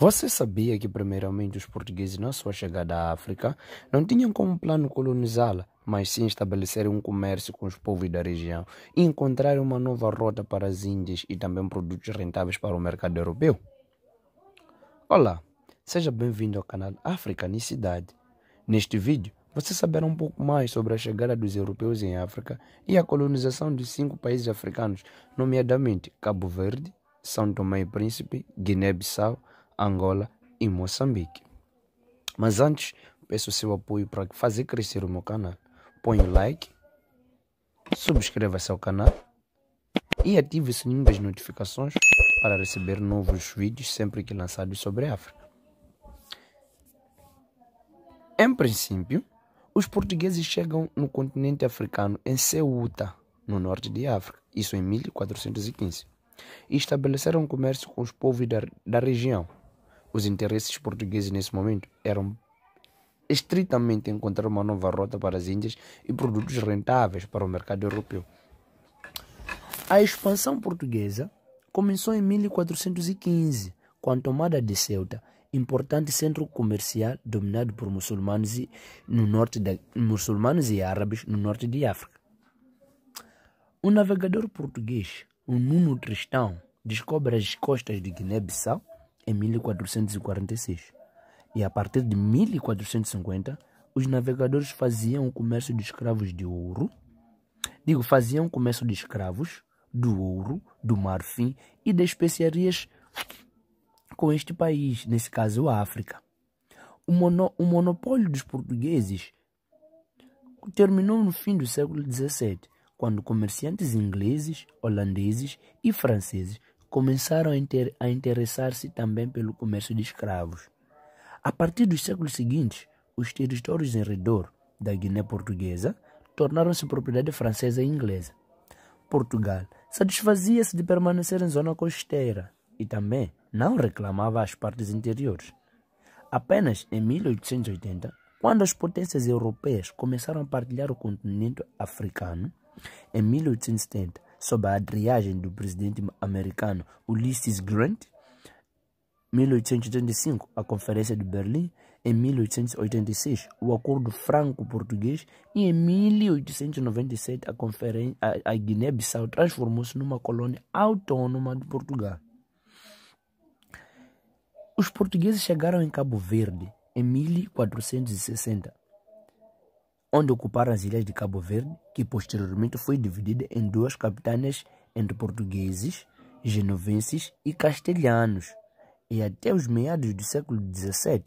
Você sabia que, primeiramente, os portugueses, na sua chegada à África, não tinham como plano colonizá-la, mas sim estabelecer um comércio com os povos da região e encontrar uma nova rota para as Índias e também produtos rentáveis para o mercado europeu? Olá, seja bem-vindo ao canal Africanicidade. Neste vídeo, você saberá um pouco mais sobre a chegada dos europeus em África e a colonização de 5 países africanos, nomeadamente Cabo Verde, São Tomé e Príncipe, Guiné-Bissau, Angola e Moçambique. Mas antes, peço o seu apoio para fazer crescer o meu canal. Põe o like, subscreva-se ao canal e ative o sininho das notificações para receber novos vídeos sempre que lançados sobre a África. Em princípio, os portugueses chegam no continente africano em Ceuta, no norte de África, isso em 1415, e estabeleceram comércio com os povos da região. Os interesses portugueses nesse momento eram estritamente encontrar uma nova rota para as Índias e produtos rentáveis para o mercado europeu. A expansão portuguesa começou em 1415, com a tomada de Ceuta, importante centro comercial dominado por muçulmanos e árabes no norte de África. O navegador português, o Nuno Tristão, descobre as costas de Guiné-Bissau em 1446. E a partir de 1450, os navegadores faziam o comércio de escravos de ouro. Faziam comércio de escravos, do ouro, do marfim e de especiarias com este país, nesse caso a África. O monopólio dos portugueses terminou no fim do século XVII, quando comerciantes ingleses, holandeses e franceses começaram a interessar-se também pelo comércio de escravos. A partir dos séculos seguintes, os territórios em redor da Guiné Portuguesa tornaram-se propriedade francesa e inglesa. Portugal satisfazia-se de permanecer em zona costeira e também não reclamava as partes interiores. Apenas em 1880, quando as potências europeias começaram a partilhar o continente africano, em 1870, sob a adriagem do presidente americano Ulysses Grant, 1885, a Conferência de Berlim, em 1886, o Acordo Franco-Português e em 1897, a Guiné-Bissau transformou-se numa colônia autônoma de Portugal. Os portugueses chegaram em Cabo Verde em 1460, onde ocuparam as ilhas de Cabo Verde, que posteriormente foi dividida em 2 capitanias entre portugueses, genovenses e castelhanos. E até os meados do século XVII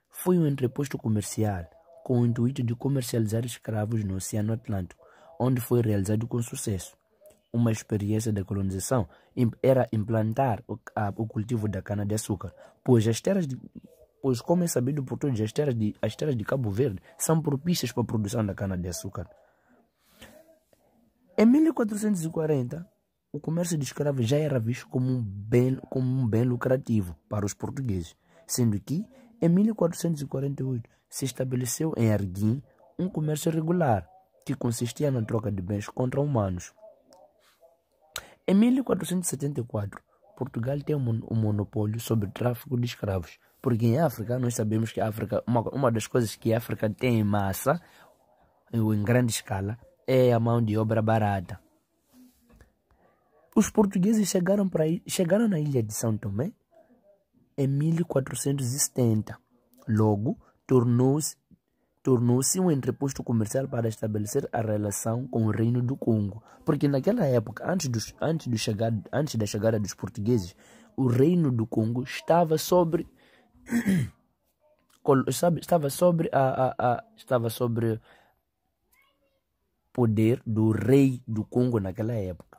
foi um entreposto comercial com o intuito de comercializar escravos no Oceano Atlântico, onde foi realizado com sucesso. Uma experiência da colonização era implantar o cultivo da cana-de-açúcar, pois como é sabido por todos, as terras de Cabo Verde são propícias para a produção da cana-de-açúcar. Em 1440, o comércio de escravos já era visto como um bem lucrativo para os portugueses, sendo que, em 1448, se estabeleceu em Arguim um comércio regular, que consistia na troca de bens contra humanos. Em 1474, Portugal tem um monopólio sobre o tráfico de escravos, porque em África, nós sabemos que a África, uma das coisas que a África tem em massa, ou em grande escala, é a mão de obra barata. Os portugueses chegaram na ilha de São Tomé em 1470. Logo, tornou-se um entreposto comercial para estabelecer a relação com o Reino do Congo. Porque naquela época, antes da chegada dos portugueses, o Reino do Congo estava sobre poder do rei do Congo naquela época.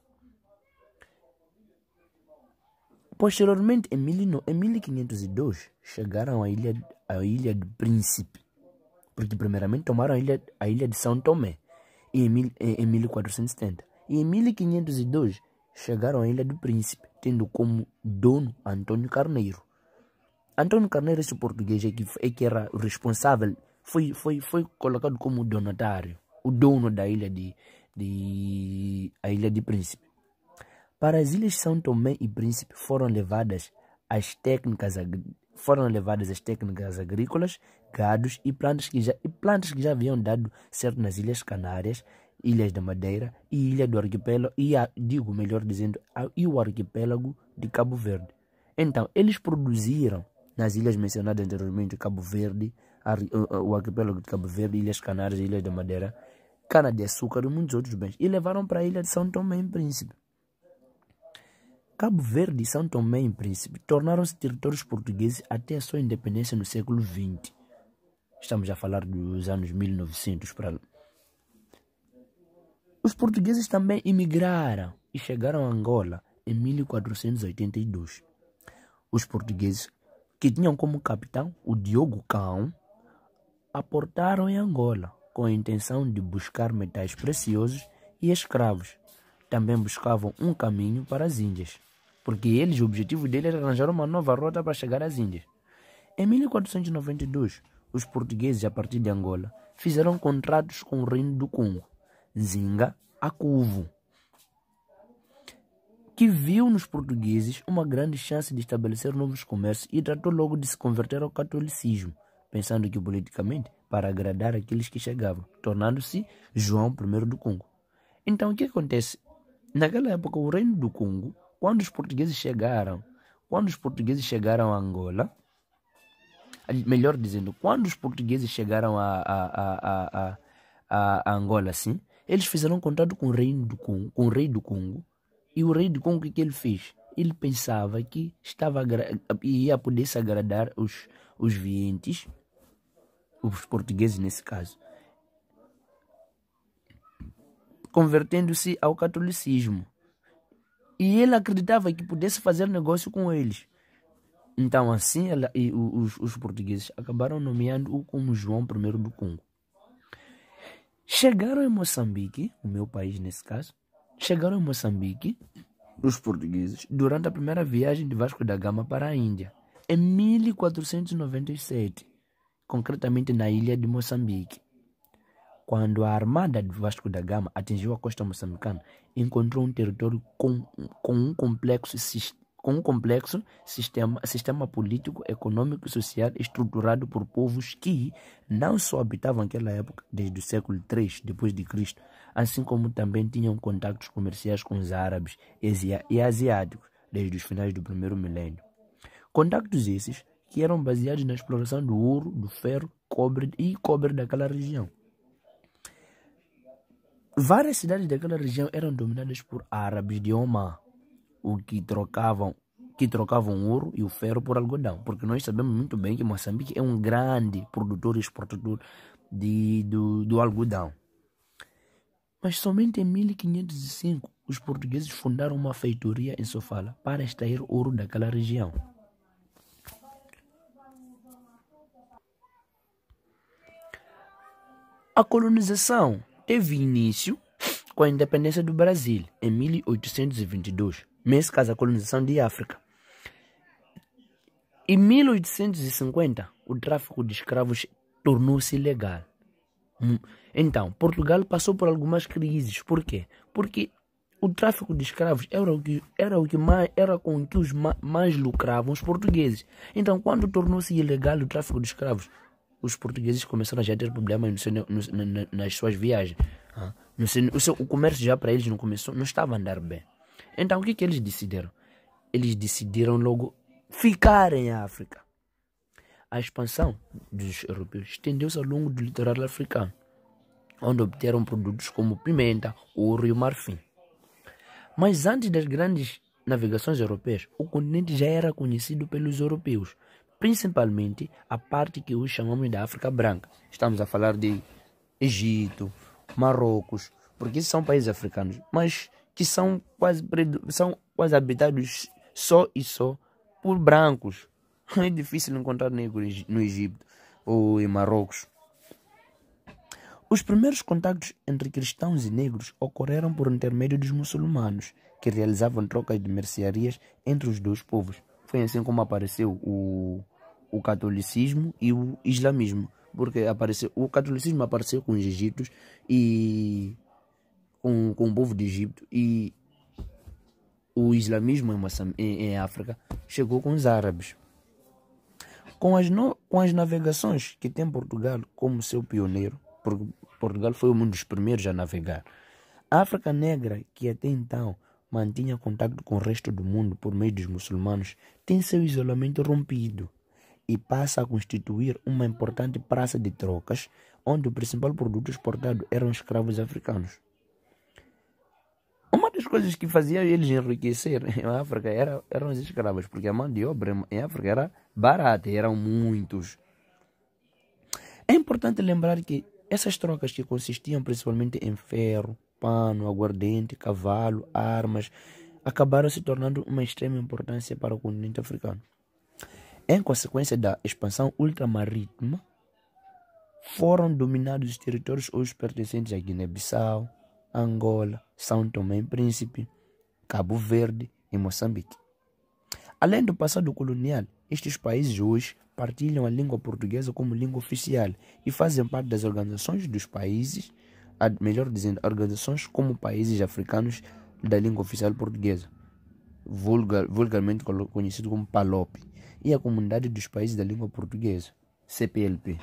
Posteriormente, em 1502, chegaram à ilha do Príncipe, porque primeiramente tomaram a ilha de São Tomé em 1470. E em 1502, chegaram à ilha do Príncipe, tendo como dono Antônio Carneiro. Antônio Carneiro, esse português que era o responsável, foi colocado como donatário, o dono da ilha a ilha de Príncipe. Para as ilhas São Tomé e Príncipe foram levadas as técnicas foram levadas as técnicas agrícolas, gados e plantas que já haviam dado certo nas Ilhas Canárias, Ilhas da Madeira e Ilha do Arquipélago, e o arquipélago de Cabo Verde. Então, eles produziram nas ilhas mencionadas anteriormente, Cabo Verde, o arquipélago de Cabo Verde, Ilhas Canárias e Ilhas da Madeira, cana-de-açúcar e muitos outros bens, e levaram para a ilha de São Tomé e Príncipe. Cabo Verde e São Tomé e Príncipe tornaram-se territórios portugueses até a sua independência no século XX. Estamos a falar dos anos 1900 para lá. Os portugueses também imigraram e chegaram a Angola em 1482. Os portugueses, que tinham como capitão o Diogo Cão, aportaram em Angola com a intenção de buscar metais preciosos e escravos. Também buscavam um caminho para as Índias, porque o objetivo deles era arranjar uma nova rota para chegar às Índias. Em 1492, os portugueses, a partir de Angola, fizeram contratos com o reino do Congo, Nzinga Akuvu, que viu nos portugueses uma grande chance de estabelecer novos comércios e tratou logo de se converter ao catolicismo, pensando que politicamente para agradar aqueles que chegavam, tornando-se João I do Congo. Então o que acontece? Naquela época, o reino do Congo, quando os portugueses chegaram a Angola, melhor dizendo, quando os portugueses chegaram a Angola, assim, eles fizeram contato com o rei do Congo, e o rei do Congo, o que ele fez? Ele pensava que ia poder se agradar os vientes, os portugueses nesse caso, convertendo-se ao catolicismo. E ele acreditava que pudesse fazer negócio com eles. Então, assim, os portugueses acabaram nomeando-o como João I do Congo. Chegaram em Moçambique, o meu país nesse caso, os portugueses, durante a primeira viagem de Vasco da Gama para a Índia, em 1497, concretamente na ilha de Moçambique. Quando a armada de Vasco da Gama atingiu a costa moçambicana, encontrou um território com um complexo sistema político, econômico e social estruturado por povos que não só habitavam aquela época desde o século III d.C., assim como também tinham contactos comerciais com os árabes e asiáticos desde os finais do primeiro milênio. Contactos esses que eram baseados na exploração do ouro, do ferro, cobre daquela região. Várias cidades daquela região eram dominadas por árabes de Omar, que trocavam ouro e o ferro por algodão, porque nós sabemos muito bem que Moçambique é um grande produtor e exportador do algodão. Mas somente em 1505 os portugueses fundaram uma feitoria em Sofala para extrair ouro daquela região. A colonização teve início com a independência do Brasil em 1822, nesse caso a colonização de África. Em 1850, o tráfico de escravos tornou-se ilegal. Então, Portugal passou por algumas crises. Por quê? Porque o tráfico de escravos era com o que os mais lucravam os portugueses. Então, quando tornou-se ilegal o tráfico de escravos, os portugueses começaram a já ter problemas nas suas viagens. O comércio já para eles não estava a andar bem. Então, o que eles decidiram? Eles decidiram logo ficar em África. A expansão dos europeus estendeu-se ao longo do litoral africano, onde obtiveram produtos como pimenta, ouro e o marfim. Mas antes das grandes navegações europeias, o continente já era conhecido pelos europeus, principalmente a parte que hoje chamamos da África Branca. Estamos a falar de Egito, Marrocos, porque esses são países africanos, mas que são quase habitados só por brancos. É difícil encontrar negros no Egito ou em Marrocos. Os primeiros contactos entre cristãos e negros ocorreram por intermédio dos muçulmanos, que realizavam trocas de mercearias entre os dois povos. Foi assim como apareceu o catolicismo e o islamismo, porque o catolicismo apareceu com os egípcios e com o povo de Egito, e o islamismo em África chegou com os árabes. Com as navegações que tem Portugal como seu pioneiro, porque Portugal foi um dos primeiros a navegar, a África Negra, que até então mantinha contato com o resto do mundo por meio dos muçulmanos, tem seu isolamento rompido e passa a constituir uma importante praça de trocas, onde o principal produto exportado eram escravos africanos. Uma das coisas que fazia eles enriquecer em África eram os escravos, porque a mão de obra em África era barata, eram muitos. É importante lembrar que essas trocas, que consistiam principalmente em ferro, pano, aguardente, cavalo, armas, acabaram se tornando uma extrema importância para o continente africano. Em consequência da expansão ultramarítima, foram dominados os territórios hoje pertencentes a Guiné-Bissau, Angola, São Tomé e Príncipe, Cabo Verde e Moçambique. Além do passado colonial, estes países hoje partilham a língua portuguesa como língua oficial e fazem parte das organizações dos países, melhor dizendo, organizações como países africanos da língua oficial portuguesa, vulgarmente conhecido como PALOP, e a Comunidade dos Países da Língua Portuguesa, CPLP.